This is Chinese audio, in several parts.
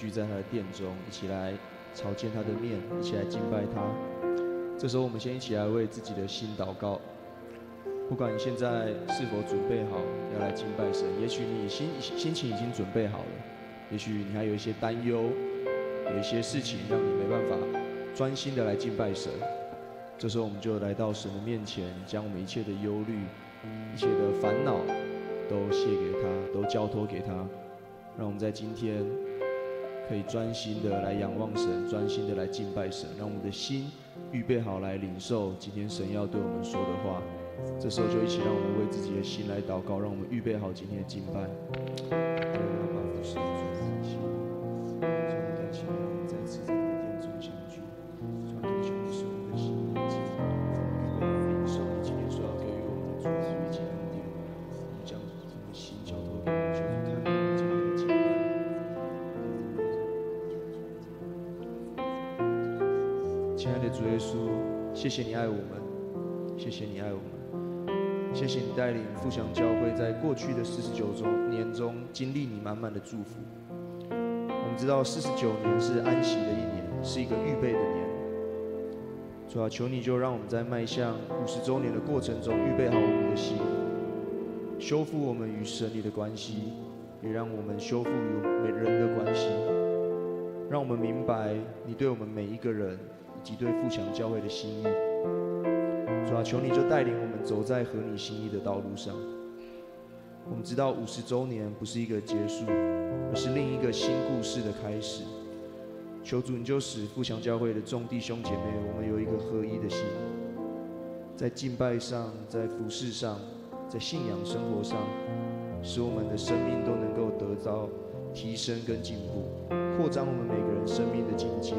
聚在他的殿中，一起来朝见他的面，一起来敬拜他。这时候，我们先一起来为自己的心祷告。不管你现在是否准备好要来敬拜神，也许你心情已经准备好了，也许你还有一些担忧，有一些事情让你没办法专心的来敬拜神。这时候，我们就来到神的面前，将我们一切的忧虑、一切的烦恼都卸给他，都交托给他，让我们在今天可以专心的来仰望神，专心的来敬拜神，让我们的心预备好来领受今天神要对我们说的话。这时候就一起让我们为自己的心来祷告，让我们预备好今天的敬拜。亲爱的主耶稣，谢谢你爱我们，谢谢你爱我们，谢谢你带领富祥教会在过去的49年中经历你满满的祝福。我们知道49年是安息的一年，是一个预备的年。主啊，求你就让我们在迈向50周年的过程中预备好我们的心，修复我们与神你的关系，也让我们修复与人的关系，让我们明白你对我们每一个人以及对富强教会的心意。主啊，求你就带领我们走在合你心意的道路上。我们知道50周年不是一个结束，而是另一个新故事的开始。求主你就使富强教会的众弟兄姐妹，我们有一个合一的心，在敬拜上，在服事上，在信仰生活上，使我们的生命都能够得到提升跟进步，扩张我们每个人生命的境界。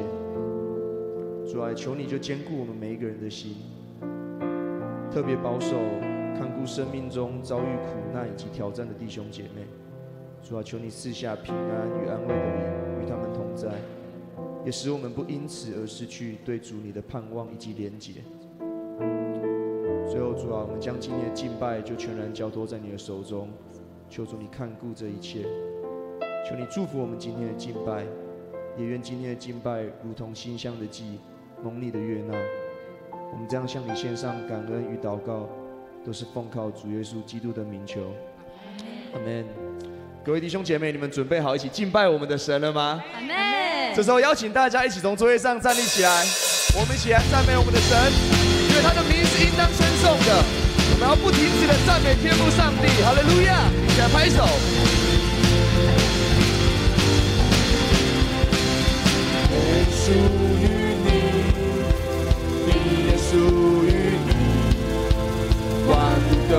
主啊，求你就坚固我们每一个人的心，特别保守看顾生命中遭遇苦难以及挑战的弟兄姐妹。主啊，求你赐下平安与安慰的灵，与他们同在，也使我们不因此而失去对主你的盼望以及连结。最后，主啊，我们将今天的敬拜就全然交托在你的手中，求主你看顾这一切，求你祝福我们今天的敬拜，也愿今天的敬拜如同馨香的祭，蒙你的悦纳。我们这样向你献上感恩与祷告，都是奉靠主耶稣基督的名求，阿们。各位弟兄姐妹，你们准备好一起敬拜我们的神了吗？阿们。这时候邀请大家一起从座位上站立起来，我们一起来赞美我们的神，因为他的名是应当称颂的。我们要不停止的赞美天父上帝，哈利路亚！一起来拍手。属于你，你也属于你，万物都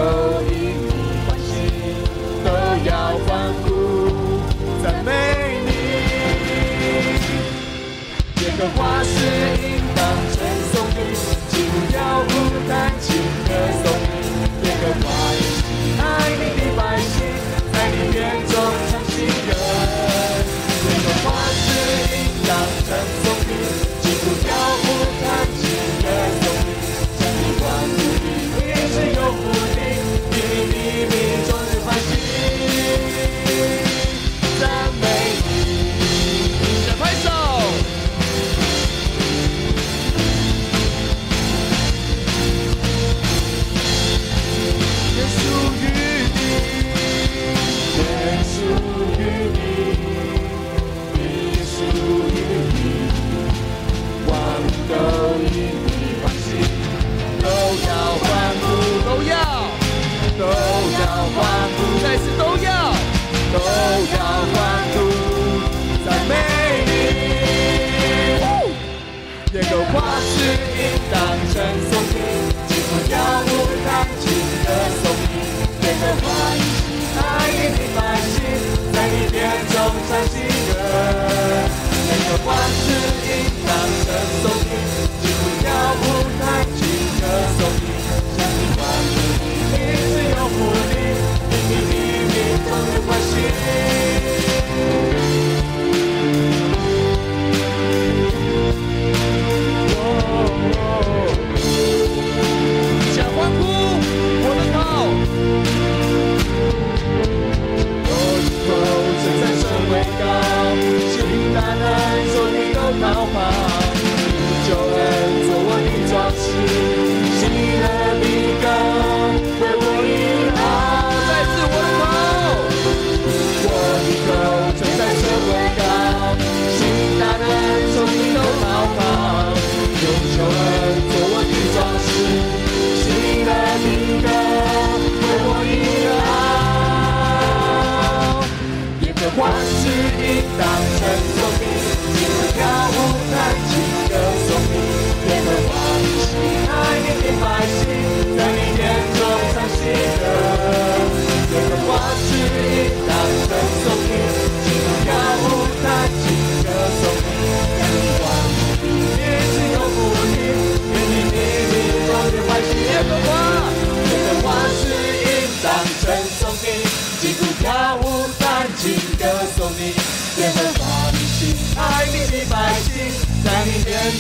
因你欢喜，都要欢呼赞美你。耶和华是应当称颂你，基督要不弹琴歌颂你。耶和华也喜爱你的百姓，在你园中唱新歌。耶和华是应当称颂你。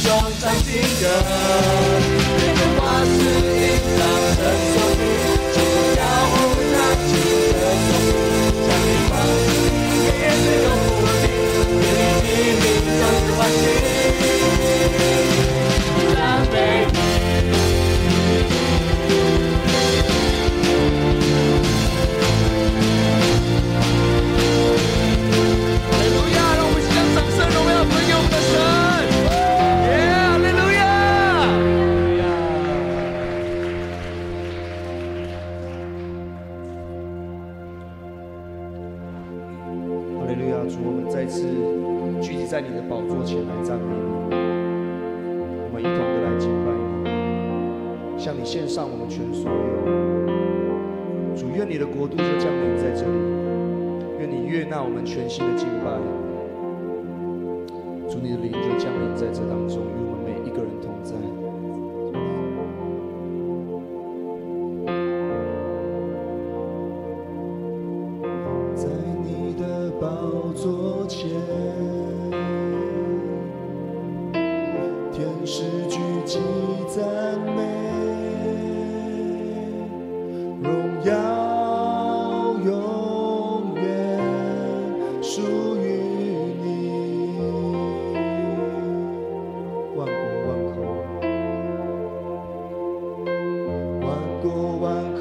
中唱新歌，你的话是隐藏的手笔，祝福要无他情的手笔，将你放进面对永不离，给你命中的欢喜，赞美你。哈利路亚！让我们一起将掌声荣耀归给我们的神。哈利路亚！哈利路亚！主，我们再次聚集在你的宝座前来赞美你，我们一同的来敬拜你，向你献上我们全所有。主，愿你的国度就降临在这里，愿你悦纳我们全心的敬拜。主，你的灵就降临在这当中，与我们每一个人同在。在你的宝座前，天使聚集赞美，荣耀永远属于你。万国万口，万国万口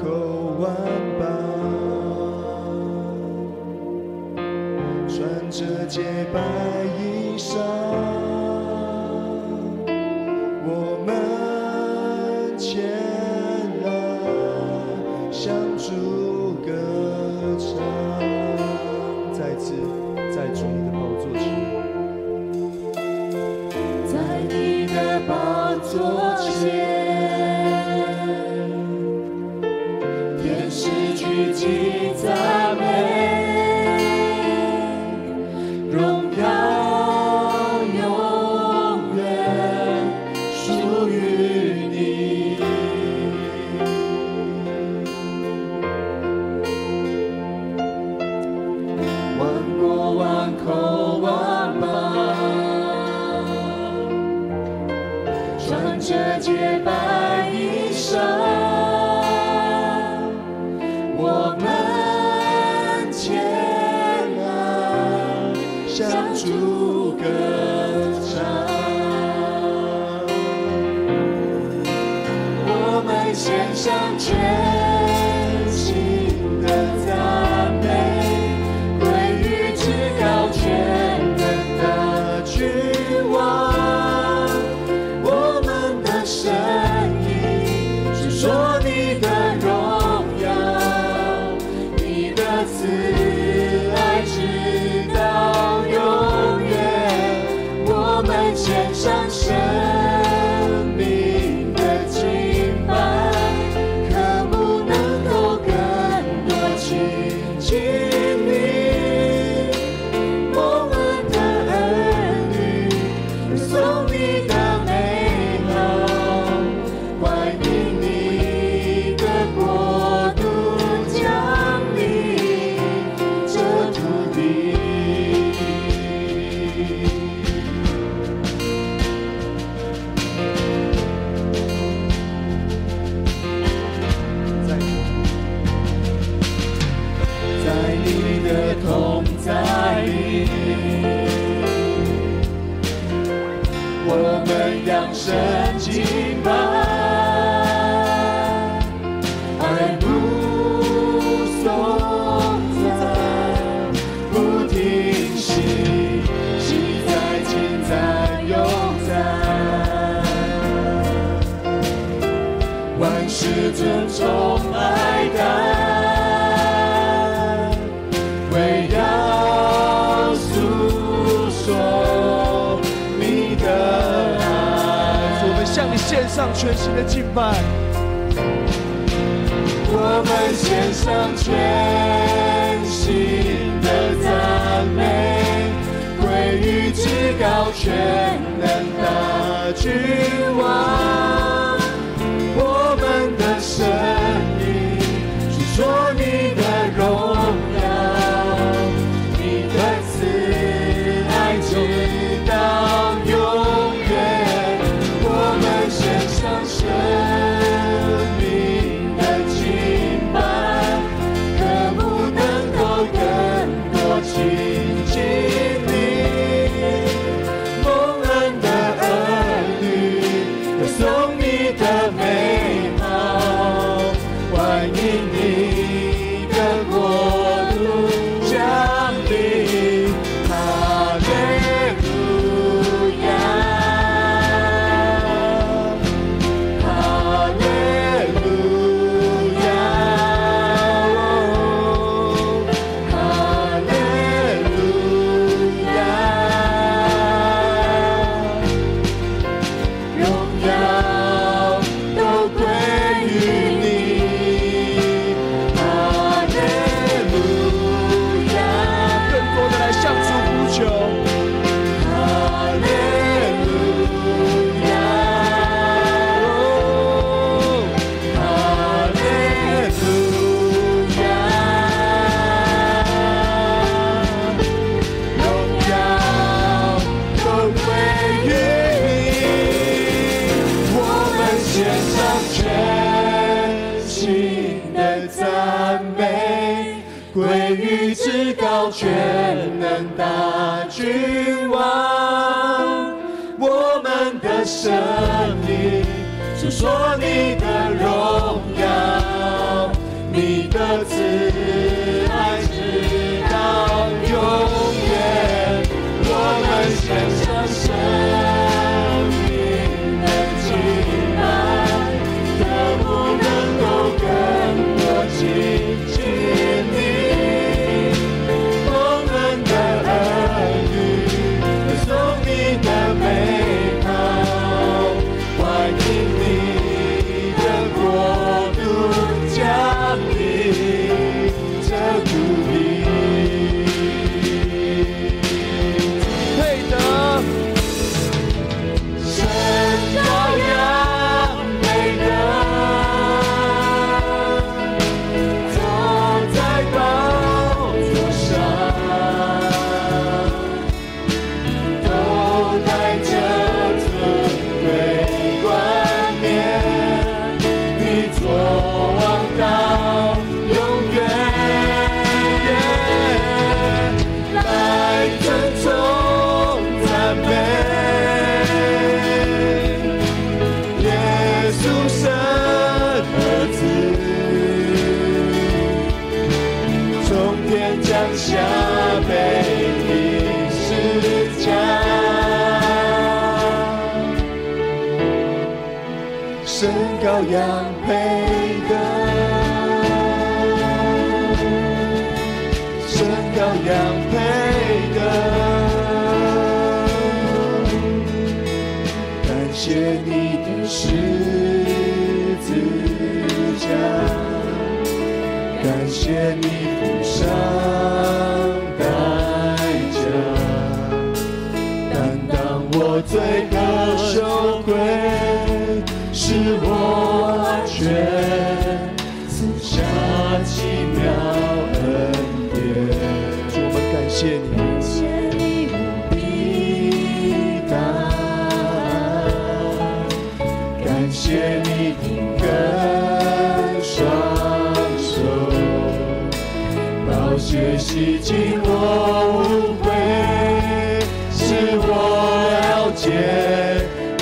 万邦，穿着洁白衣裳，我们前来向主歌唱。再次在主你的宝座前，在你的宝座前，天使聚集赞美，荣耀永远属于你。万国万口万邦，穿着洁白衣裳，我们前来向主歌唱，我们献上全心的赞美，归于至高全能的君王，我们的神意述说你的荣耀，你的慈爱直到永远，我们献上生命的敬拜，渴慕能够更多亲近你，我们的儿女歌颂你的美好，欢迎你的国度降临这土地。在你的同在里，我们扬声敬拜，爱不颂赞，不停息，喜在今在永在，万事尊崇爱戴，为要诉说你的爱。我们向你献上全新的敬拜。我们献上全心的赞美，归于至高全能的君王，我们的神意述说你的荣耀，你的慈爱直到永远，举至高，全能大君王，我们的生命诉说你的荣耀，你的慈爱直到永远，我们献上生命的敬拜，可不能够更多亲近你，我们的儿女歌颂你的美好，怀念你的国度降临这土地。配得神羔羊，配得坐在宝座上，都带着尊贵冠冕，你作王到永远，来尊崇赞美耶稣神儿子，从天降下被钉十架，神羔羊配得，神羔羊配得，感谢你的十字架，感谢你付上代价，担当我罪的羞愧，使我安全，赐下奇妙恩典。主，我们感谢你，感谢你无比大爱，感谢你紧跟双手，宝血洗净我污秽，使我了解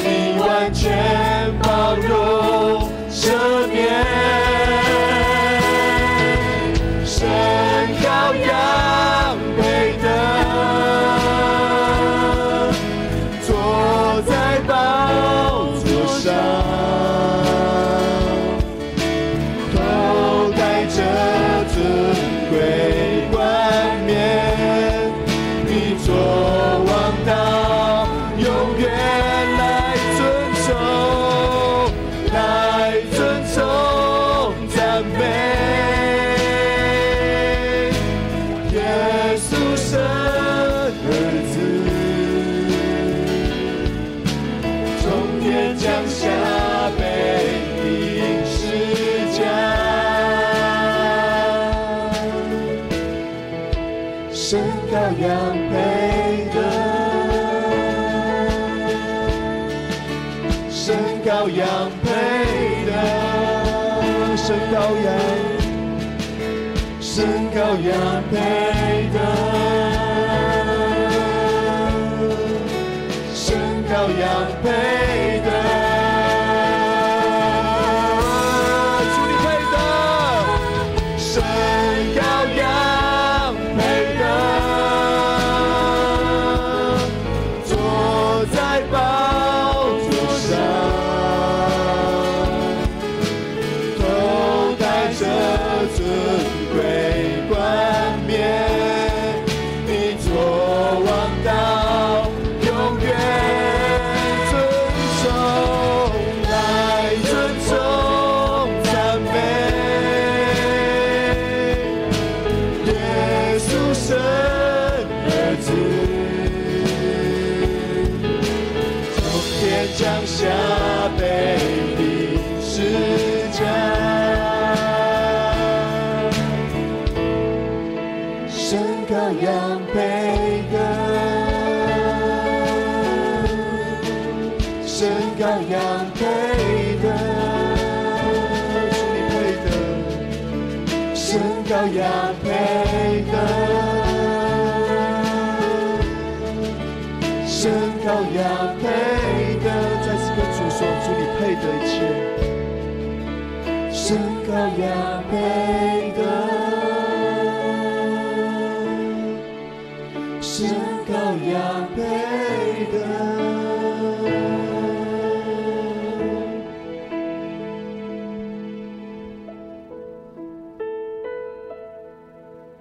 你完全包容赦免。神羔羊配得，坐在宝座上，头戴着尊贵冠冕，你作王到永远，来尊崇，来尊崇赞美耶稣神儿子，从天降下被钉十架，神羔羊配得，神羔羊配得，神羔羊，神羔羊配得，神羔羊配得，主你配得，神羔羊配得，坐在宝座上，头戴着尊贵冠冕，你作王到永远，尊崇，来尊崇赞美耶稣神儿子，从天降下被钉十架。神羔羊配得，神羔羊配得，主你配得，神羔羊配得，神羔羊配得，再次跟主说，主你配得一切。神羔羊配得，神羔羊配得。